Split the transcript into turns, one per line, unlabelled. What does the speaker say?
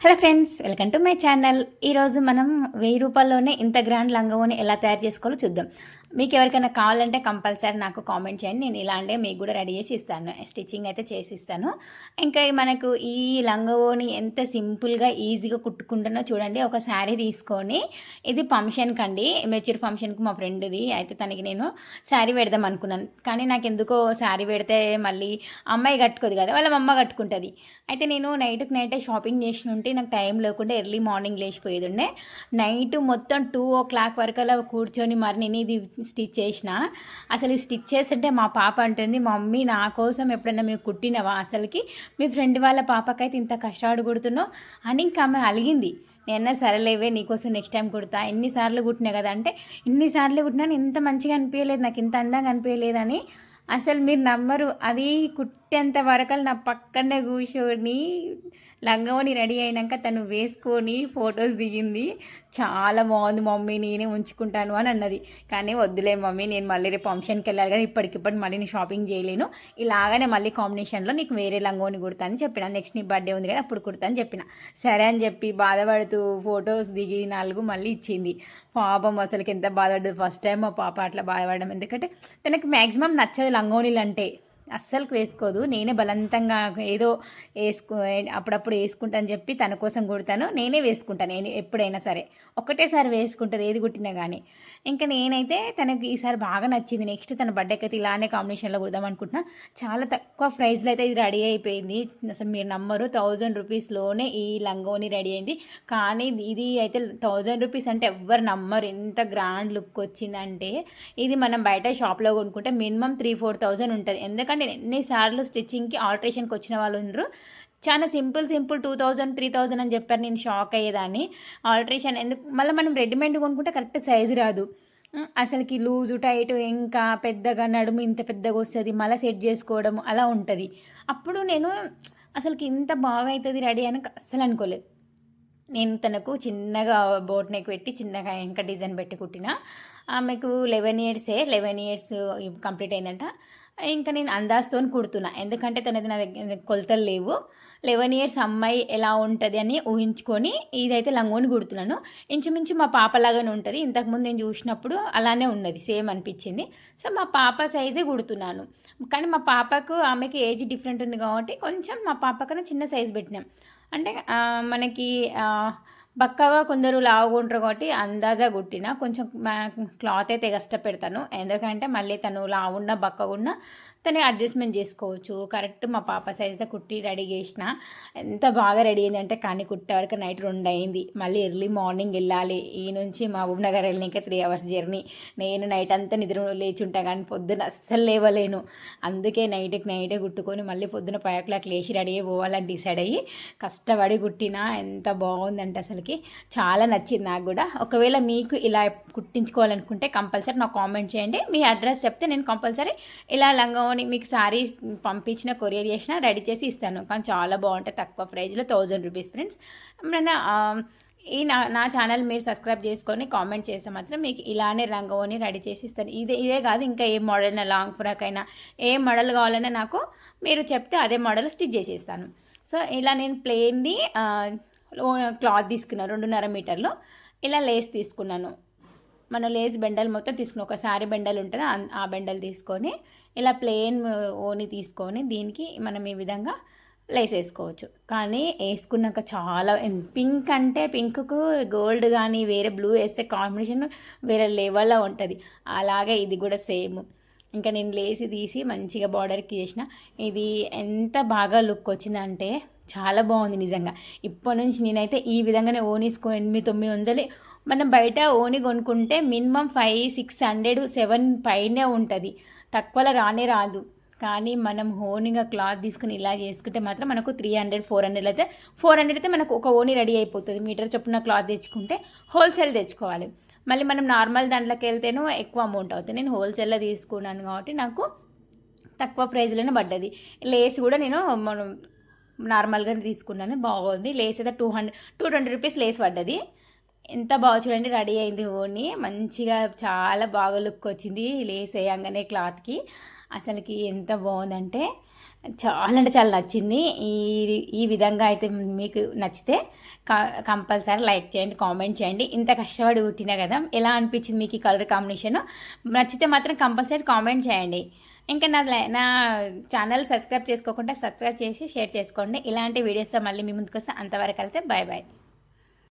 Hello friends, welcome to my channel. ఈరోజు మనం 1000 రూపాయల్లోనే ఇంత గ్రాండ్ లంగావోని ఎలా తయారు చేసుకోవాలో చూద్దాం. మీకు ఎవరికైనా కావాలంటే కంపల్సరీ నాకు కామెంట్ చేయండి. నేను ఇలాంటి మీకు కూడా రెడీ చేసి ఇస్తాను, స్టిచ్చింగ్ అయితే చేసి ఇస్తాను. ఇంకా మనకు ఈ లంగావోని ఎంత సింపుల్గా ఈజీగా కుట్టుకుంటానో చూడండి. ఒక శారీ తీసుకొని, ఇది ఫంక్షన్కి అండి, మెచ్యూర్ ఫంక్షన్కి మా ఫ్రెండ్ది అయితే తనకి నేను శారీ పెడదాం అనుకున్నాను. కానీ నాకు ఎందుకో శారీ పెడితే మళ్ళీ అమ్మాయి కట్టుకోదు కదా, వాళ్ళ అమ్మ కట్టుకుంటుంది. అయితే నేను నైటే షాపింగ్ చేసిన ఉంటే నాకు టైం లేకుండా ఎర్లీ మార్నింగ్ లేచిపోయేది ఉండే. నైట్ మొత్తం 2 o'clock వరకు అలా కూర్చొని మరి నేను ఇది స్టిచ్ చేసిన. అసలు ఈ స్టిచ్ చేస్తుంటే మా పాప అంటుంది, మమ్మీ నా కోసం ఎప్పుడైనా మీరు కుట్టినవా, అసలుకి మీ ఫ్రెండ్ వాళ్ళ పాపకైతే ఇంత కష్టపడి కుడుతున్నావు అని ఇంకా ఆమె అలిగింది. నేనన్నా సరేలేవే, నీకోసం నెక్స్ట్ టైం కుడతా, ఎన్నిసార్లు కుట్టినా కదా అంటే, ఇన్నిసార్లు కుట్టినా ఇంత మంచిగా అనిపించలేదు, నాకు ఇంత అందంగా అనిపించలేదని. అసలు మీరు నమ్మరు, అది కుట్టేంత వరకు నా పక్కనే కూర్చొని లంగావోని రెడీ అయినాక తను వేసుకొని ఫొటోస్ దిగింది. చాలా బాగుంది మమ్మీ, నేనే ఉంచుకుంటాను అని అన్నది. కానీ వద్దులే మమ్మీ, నేను మళ్ళీ రేపు ఫంక్షన్కి వెళ్ళాలి కదా, ఇప్పటికిప్పుడు మళ్ళీ నేను షాపింగ్ చేయలేను, ఇలాగనే మళ్ళీ కాంబినేషన్లో నీకు వేరే లంగావోని కుడతానని చెప్పిన. నెక్స్ట్ నీ బర్త్డే ఉంది కదా అప్పుడు కుడతాను చెప్పిన. సరే అని చెప్పి బాధపడుతూ ఫొటోస్ దిగి 4 మళ్ళీ ఇచ్చింది. పాపం అసలుకి ఎంత బాధపడుతుంది. ఫస్ట్ టైం మా పాప అట్లా బాధపడడం, ఎందుకంటే తనకు మ్యాక్సిమం నచ్చదు లంగావోనీలు అంటే, అస్సలు వేసుకోదు. నేనే బలవంతంగా ఏదో అప్పుడప్పుడు వేసుకుంటా అని చెప్పి తన కోసం కుడతాను, నేనే వేసుకుంటాను. నేను ఎప్పుడైనా సరే ఒకటేసారి వేసుకుంటుంది ఏది కుట్టినా కానీ. ఇంకా నేనైతే తనకి ఈసారి బాగా నచ్చింది. నెక్స్ట్ తన బర్త్డేకి అయితే ఇలానే కాంబినేషన్లో కుడదాం అనుకుంటున్నా. చాలా తక్కువ ప్రైస్లో అయితే ఇది రెడీ అయిపోయింది. అసలు మీరు నమ్మరు, 1000 రూపీస్లోనే ఈ లంగావోని రెడీ అయింది. కానీ ఇది అయితే 1000 రూపీస్ అంటే ఎవ్వరు నమ్మరు, ఎంత గ్రాండ్ లుక్ వచ్చిందంటే. ఇది మనం బయట షాప్లో కొనుక్కుంటే మినిమం 3-4 thousand ఉంటుంది. ఎందుకంటే ఎన్నిసార్లు స్టిచ్చింగ్కి ఆల్టరేషన్కి వచ్చిన వాళ్ళు ఉన్నారు. చాలా సింపుల్ 2000-3000 అని చెప్పారు. నేను షాక్ అయ్యేదాన్ని. ఆల్టరేషన్ ఎందుకు, మళ్ళీ మనం రెడీమేడ్ కొనుక్కుంటే కరెక్ట్ సైజు రాదు, అసలుకి లూజు టైట్, ఇంకా పెద్దగా నడుము ఇంత పెద్దగా వస్తుంది, మళ్ళీ సెట్ చేసుకోవడం అలా ఉంటుంది. అప్పుడు నేను అసలుకి ఇంత బాగా అవుతుంది రెడీ అని అస్సలు అనుకోలేదు. నేను తనకు చిన్నగా బోట్ నెక్ పెట్టి చిన్నగా ఇంకా డిజైన్ పెట్టి కుట్టిన. ఆమెకు 11 years 11 years కంప్లీట్ అయిందంట. ఇంకా నేను అందాజుతో కుడుతున్నా, ఎందుకంటే తనది నా దగ్గర కొలతలు లేవు. 11 years అమ్మాయి ఎలా ఉంటుంది అని ఊహించుకొని ఇదైతే లంగోని కుడుతున్నాను. ఇంచుమించు మా పాపలాగానే ఉంటుంది. ఇంతకుముందు నేను చూసినప్పుడు అలానే ఉన్నది, సేమ్ అనిపించింది. సో మా పాప సైజే కుడుతున్నాను. కానీ మా పాపకు ఆమెకి ఏజ్ డిఫరెంట్ ఉంది కాబట్టి కొంచెం మా పాప కన్నా చిన్న సైజు పెట్టినాం. అంటే మనకి బక్కగా కొందరు లావుగా ఉంటారు కాబట్టి అందాజా కుట్టిన. కొంచెం క్లాత్ అయితే కష్టపెడతాను, ఎందుకంటే మళ్ళీ తను లావున్నా బక్కగున్నా తను అడ్జస్ట్మెంట్ చేసుకోవచ్చు. కరెక్ట్ మా పాప సైజ్తో కుట్టి రెడీ చేసిన. ఎంత బాగా రెడీ అయింది అంటే, కానీ కుట్టే వరకు నైట్ 2 అయింది. మళ్ళీ ఎర్లీ మార్నింగ్ వెళ్ళాలి. ఈ నుంచి మహబూబ్ నగర్ వెళ్ళినాక 3 hours జర్నీ. నేను నైట్ అంతా నిద్ర లేచి ఉంటా కానీ పొద్దున్న అస్సలు లేవలేను. అందుకే నైటే కుట్టుకొని మళ్ళీ పొద్దున 5 o'clock లేచి రెడీ అయ్యి పోవాలని డిసైడ్ అయ్యి కష్టపడి కుట్టిన. ఎంత బాగుందంటే అసలుకి చాలా నచ్చింది నాకు కూడా. ఒకవేళ మీకు ఇలా కుట్టించుకోవాలనుకుంటే కంపల్సరీ నాకు కామెంట్ చేయండి. మీ అడ్రస్ చెప్తే నేను కంపల్సరీ ఇలా లంగావోని మీకు శారీ పంపించిన, కొరియర్ చేసిన రెడీ చేసి ఇస్తాను. కానీ చాలా బాగుంటాయి, తక్కువ ప్రైజ్లో 1000 రూపీస్ ఫ్రెండ్స్. ఈ నా ఛానల్ మీరు సబ్స్క్రైబ్ చేసుకొని కామెంట్ చేస్తే మాత్రం మీకు ఇలానే లంగావోని రెడీ చేసి ఇస్తాను. ఇదే కాదు, ఇంకా ఏ మోడల్ అయినా, లాంగ్ ఫ్రాక్ అయినా, ఏ మోడల్ కావాలన్నా నాకు మీరు చెప్తే అదే మోడల్ స్టిచ్ చేసేస్తాను. సో ఇలా నేను ప్లెయిన్ది క్లాత్ తీసుకున్నాను 2.5 మీటర్లు. ఇలా లేస్ తీసుకున్నాను. మన లేస్ బెండల్ మొత్తం తీసుకున్నాను. ఒక శారీ బెండల్ ఉంటుంది, ఆ బెండల్ తీసుకొని ఇలా ప్లెయిన్ ఓని తీసుకొని దీనికి మనం ఈ విధంగా లేస్ వేసుకోవచ్చు. కానీ వేసుకున్నాక చాలా పింక్ అంటే పింక్కు గోల్డ్ కానీ వేరే బ్లూ వేస్తే కాంబినేషన్ వేరే లెవెల్లో ఉంటుంది. అలాగే ఇది కూడా సేమ్. ఇంకా నేను లేసి తీసి మంచిగా బార్డర్కి చేసిన. ఇది ఎంత బాగా లుక్ వచ్చిందంటే చాలా బాగుంది నిజంగా. ఇప్పటి నుంచి నేనైతే ఈ విధంగానే ఓనీసుకో 800-900. మనం బయట ఓని కొనుక్కుంటే మినిమం 500-600 7 పైనే ఉంటుంది, తక్కువలో రాదు. కానీ మనం ఓనిగా క్లాత్ తీసుకుని ఇలా చేసుకుంటే మాత్రం మనకు 300-400 అయితే 400 అయితే మనకు ఒక ఓని రెడీ అయిపోతుంది. మీటర్ చొప్పున క్లాత్ తెచ్చుకుంటే హోల్సేల్ తెచ్చుకోవాలి. మళ్ళీ మనం నార్మల్ దాంట్లోకి వెళ్తేనో ఎక్కువ అమౌంట్ అవుతుంది. నేను హోల్సేల్లో తీసుకున్నాను కాబట్టి నాకు తక్కువ ప్రైస్లోనే పడ్డది. లేస్ కూడా నేను నార్మల్గా తీసుకున్నాను, బాగుంది. లేస్ అయితే 220 రూపీస్ లేస్ పడ్డది. ఎంత బాగా చూడండి రెడీ అయింది ఓని, మంచిగా చాలా బాగా లుక్ వచ్చింది లేస్ వేయంగానే క్లాత్కి. అసలుకి ఎంత బాగుందంటే చాలా అంటే చాలా నచ్చింది. ఈ ఈ విధంగా అయితే మీకు నచ్చితే కంపల్సరీ లైక్ చేయండి, కామెంట్ చేయండి. ఇంత కష్టపడి కుట్టినా కదా, ఎలా అనిపించింది మీకు ఈ కలర్ కాంబినేషను? నచ్చితే మాత్రం కంపల్సరీ కామెంట్ చేయండి. ఇంకా నా ఛానల్ సబ్స్క్రైబ్ చేసుకోకుండా సబ్స్క్రైబ్ చేసి షేర్ చేసుకోండి. ఇలాంటి వీడియోస్తో మళ్ళీ మీ ముందుకు వస్తే అంతవరకు అయితే బాయ్ బాయ్.